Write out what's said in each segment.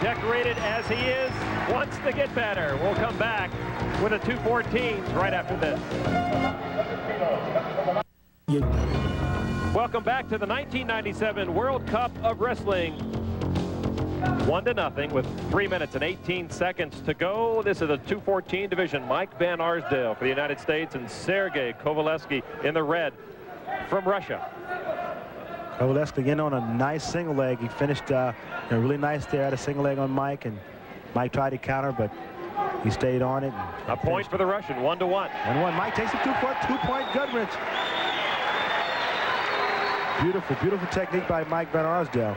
decorated as he is, wants to get better. We'll come back with a 214 right after this. Welcome back to the 1997 World Cup of Wrestling. 1-0 with 3 minutes and 18 seconds to go. This is the 214 division. Mike Van Arsdale for the United States and Sergei Kovalevski in the red from Russia. Kovalevski in on a nice single leg. He finished really nice there at a single leg on Mike, and Mike tried to counter, but he stayed on it. A point for the Russian, 1-1. 1-1. Mike takes a two-point gut wrench. Beautiful, beautiful technique by Mike Van Arsdale.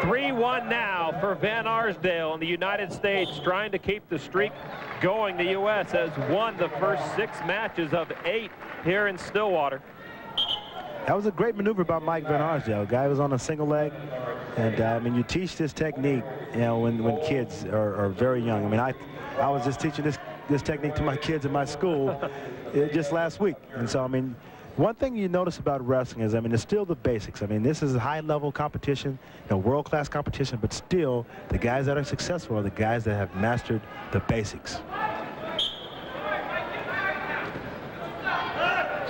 3-1 now for Van Arsdale in the United States, trying to keep the streak going. The U.S. has won the first 6 matches of 8 here in Stillwater. That was a great maneuver by Mike Van Arsdale. Guy was on a single leg, and I mean, you teach this technique, you know, when kids are very young. I mean, I was just teaching this technique to my kids in my school just last week, and so I mean, one thing you notice about wrestling is, I mean, it's still the basics. I mean, this is a high-level competition, you know, world-class competition, but still, the guys that are successful are the guys that have mastered the basics.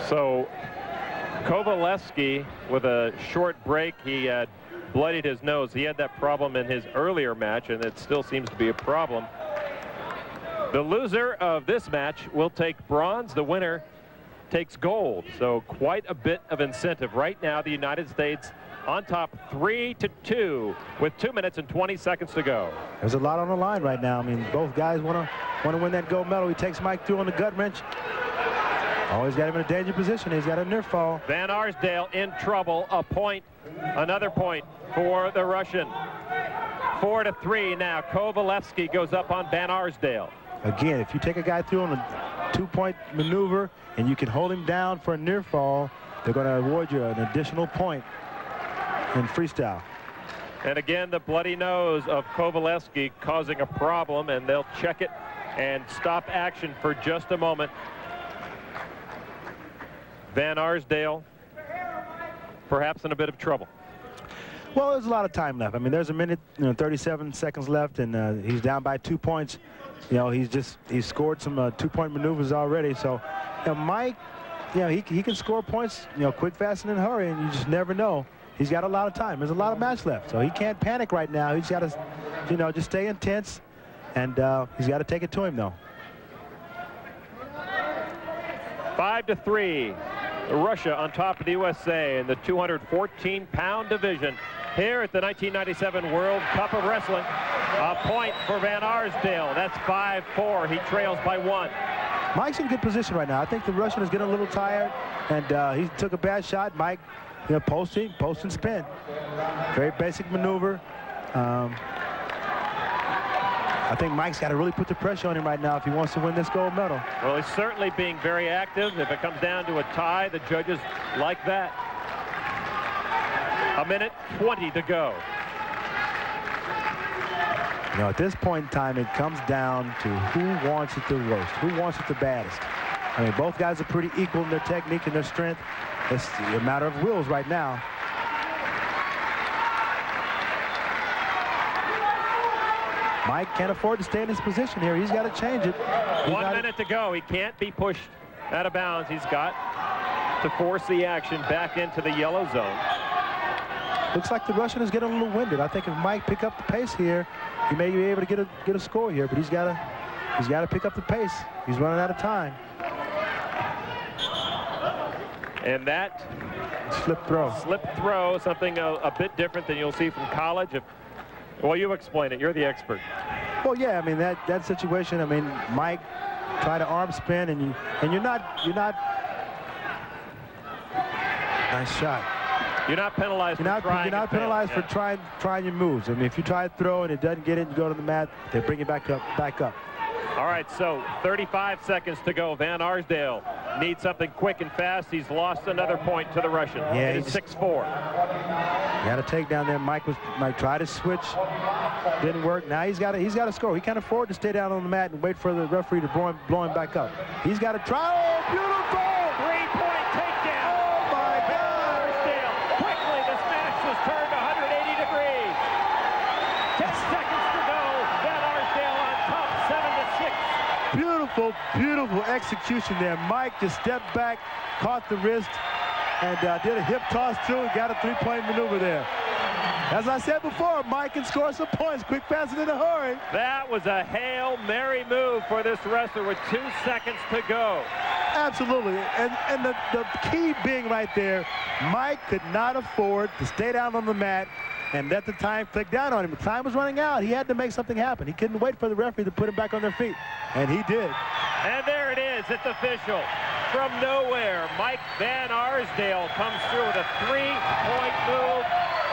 So, Kovalevski, with a short break, he had bloodied his nose. He had that problem in his earlier match, and it still seems to be a problem. The loser of this match will take bronze. The winner takes gold. So quite a bit of incentive. Right now, the United States on top 3-2 with 2 minutes and 20 seconds to go. There's a lot on the line right now. I mean, both guys want to win that gold medal. He takes Mike through on the gut wrench. Always got him in a danger position. He's got a near fall. Van Arsdale in trouble. A point, another point for the Russian. 4-3 now. Kovalevski goes up on Van Arsdale. Again, if you take a guy through on a 2-point maneuver and you can hold him down for a near fall, they're going to award you an additional point in freestyle. And again, the bloody nose of Kovalevski causing a problem, and they'll check it and stop action for just a moment. Van Arsdale perhaps in a bit of trouble. Well, there's a lot of time left. I mean, there's a minute, 37 seconds left, and he's down by 2 points. You know, he's scored some 2-point maneuvers already. So, you know, Mike, you know, he can score points, you know, quick, fast, and in a hurry, and you just never know. He's got a lot of time. There's a lot of match left, so he can't panic right now. He's got to, you know, just stay intense, and he's got to take it to him, though. 5-3. Russia on top of the USA in the 214-pound division here at the 1997 World Cup of Wrestling. A point for Van Arsdale. That's 5-4. He trails by 1. Mike's in good position right now. I think the Russian is getting a little tired, and he took a bad shot. Mike, you know, post and spin. Very basic maneuver. I think Mike's got to really put the pressure on him right now if he wants to win this gold medal. Well, he's certainly being very active. If it comes down to a tie, the judges like that. 1 minute 20 to go. You know, at this point in time, it comes down to who wants it the worst, who wants it the baddest. I mean, both guys are pretty equal in their technique and their strength. It's a matter of wills right now. Mike can't afford to stay in his position here. He's got to change it. 1 minute to go. He can't be pushed out of bounds. He's got to force the action back into the yellow zone. Looks like the Russian is getting a little winded. I think if Mike pick up the pace here, he may be able to get a score here, but he's got to pick up the pace. He's running out of time. And that slip throw, something a bit different than you'll see from college. Well, you explain it. You're the expert. Well, yeah. I mean, that situation. I mean, Mike tried to arm spin, and you're not. Nice shot. You're not penalized. You're not penalized for trying your moves. I mean, if you try to throw and it doesn't get it, you go to the mat. They bring you back up. All right. So 35 seconds to go. Van Arsdale needs something quick and fast. He's lost another point to the Russian. Yeah, it's 6-4. Got a takedown there. Mike tried to switch, didn't work. Now he's got to score. He can't afford to stay down on the mat and wait for the referee to blow him back up. He's got to try. Oh, beautiful! 3-point takedown. Oh my God! Arsdale. Quickly, this match was turned 180 degrees. seconds to go. Van Arsdale on top, 7-6. Beautiful, beautiful execution there. Mike just stepped back, caught the wrist, and did a hip toss through and got a three-point maneuver there. As I said before, Mike can score some points quick, fast, and in a hurry. That was a Hail Mary move for this wrestler with 2 seconds to go. Absolutely. And the key being right there, Mike could not afford to stay down on the mat and let the time click down on him. The time was running out. He had to make something happen. He couldn't wait for the referee to put him back on their feet. And he did. And there it is. It's official. From nowhere, Mike Van Arsdale comes through with a 3-point move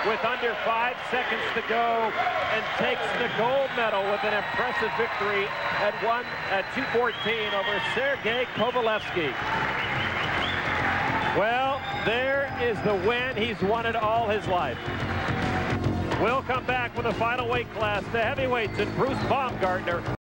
with under 5 seconds to go and takes the gold medal with an impressive victory at 2:14 over Sergei Kovalevski. Well, there is the win. He's won it all his life. We'll come back with a final weight class, the heavyweights, and Bruce Baumgartner.